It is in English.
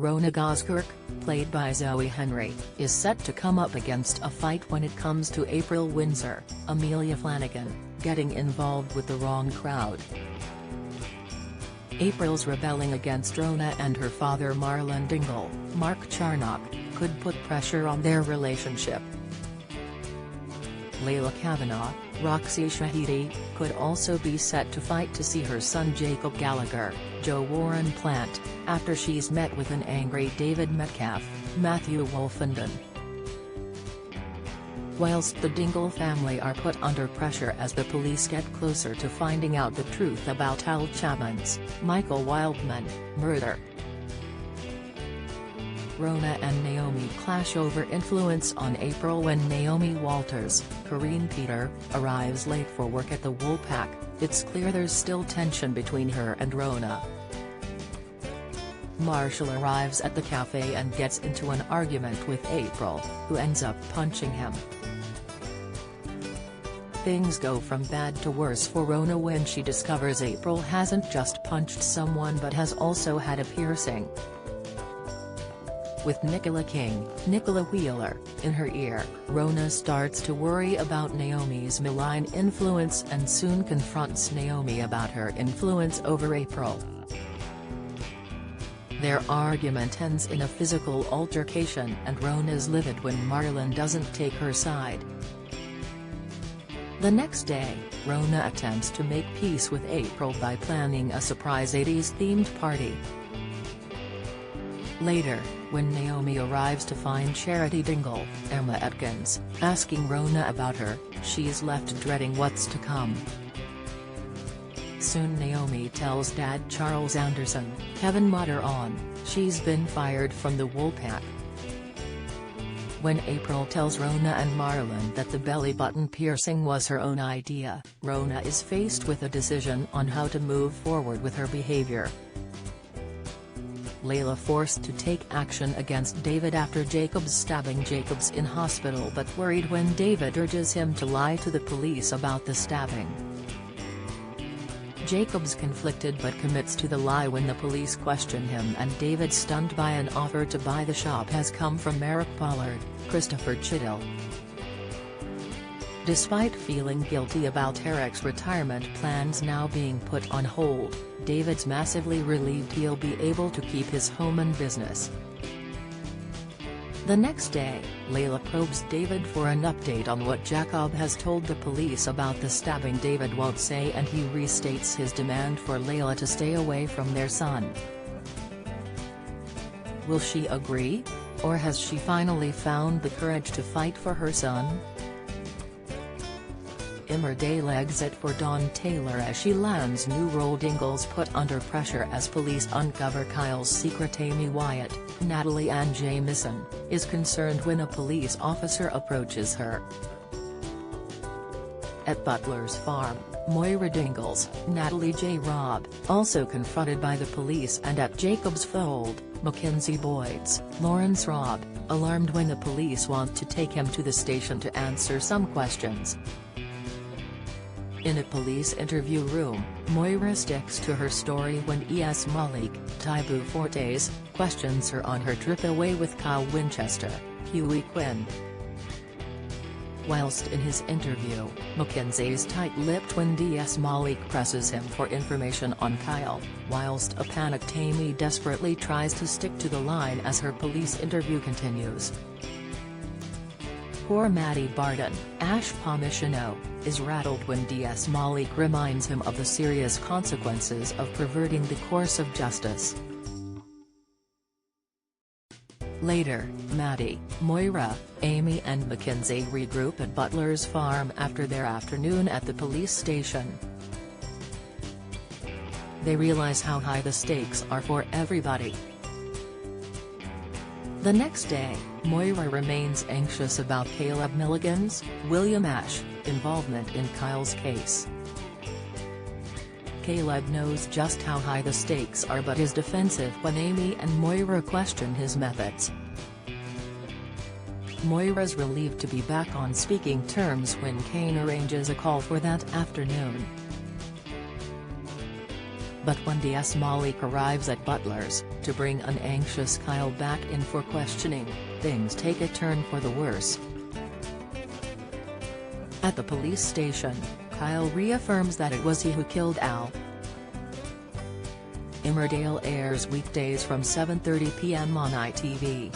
Rona Goskirk, played by Zoe Henry, is set to come up against a fight when it comes to April Windsor, Amelia Flanagan, getting involved with the wrong crowd. April's rebelling against Rona and her father Marlon Dingle, Mark Charnock, could put pressure on their relationship. Layla Kavanaugh, Roxy Shahidi, could also be set to fight to see her son Jacob Gallagher, Jo Warren Plant, after she's met with an angry David Metcalf, Matthew Wolfenden. Whilst the Dingle family are put under pressure as the police get closer to finding out the truth about Al Chapman's, Michael Wildman, murder. Rona and Naomi clash over influence on April when Naomi Walters, Corinne Peter, arrives late for work at the Woolpack. It's clear there's still tension between her and Rona. Marshall arrives at the cafe and gets into an argument with April, who ends up punching him. Things go from bad to worse for Rona when she discovers April hasn't just punched someone but has also had a piercing. With Nicola Wheeler, in her ear, Rona starts to worry about Naomi's malign influence and soon confronts Naomi about her influence over April. Their argument ends in a physical altercation and Rona's livid when Marlon doesn't take her side. The next day, Rona attempts to make peace with April by planning a surprise 80s-themed party. Later, when Naomi arrives to find Charity Dingle, Emma Atkins, asking Rona about her, she's left dreading what's to come. Soon Naomi tells Dad Charles Anderson, Kevin Mutter on, she's been fired from the Woolpack. When April tells Rona and Marlon that the belly button piercing was her own idea, Rona is faced with a decision on how to move forward with her behavior. Layla forced to take action against David after Jacob's stabbing. Jacob's in hospital but worried when David urges him to lie to the police about the stabbing. Jacob's conflicted but commits to the lie when the police question him, and David, stunned by an offer to buy the shop, has come from Merrick Pollard, Christopher Chiddell. Despite feeling guilty about Eric's retirement plans now being put on hold, David's massively relieved he'll be able to keep his home and business. The next day, Layla probes David for an update on what Jacob has told the police about the stabbing. David won't say, and he restates his demand for Layla to stay away from their son. Will she agree? Or has she finally found the courage to fight for her son? Emmerdale exit for Dawn Taylor as she lands new role. Dingles put under pressure as police uncover Kyle's secret. Amy Wyatt, Natalie Ann Jamieson, is concerned when a police officer approaches her. At Butler's farm, Moira Dingles, Natalie J. Robb, also confronted by the police, and at Jacob's fold, Mackenzie Boyd's Lawrence Robb, alarmed when the police want to take him to the station to answer some questions. In a police interview room, Moira sticks to her story when E.S. Malik, Taibu Fortes, questions her on her trip away with Kyle Winchester, Huey Quinn. Whilst in his interview, Mackenzie's tight-lipped when D.S. Malik presses him for information on Kyle, whilst a panicked Amy desperately tries to stick to the line as her police interview continues. Poor Maddie Barden, Ash Pomishino, is rattled when D.S. Malik reminds him of the serious consequences of perverting the course of justice. Later, Maddie, Moira, Amy and Mackenzie regroup at Butler's farm after their afternoon at the police station. They realize how high the stakes are for everybody. The next day, Moira remains anxious about Caleb Milligan's, William Ash, involvement in Kyle's case. Caleb knows just how high the stakes are but is defensive when Amy and Moira question his methods. Moira's relieved to be back on speaking terms when Kane arranges a call for that afternoon. But when DS Malik arrives at Butler's, to bring an anxious Kyle back in for questioning, things take a turn for the worse. At the police station, Kyle reaffirms that it was he who killed Al. Emmerdale airs weekdays from 7:30 p.m. on ITV.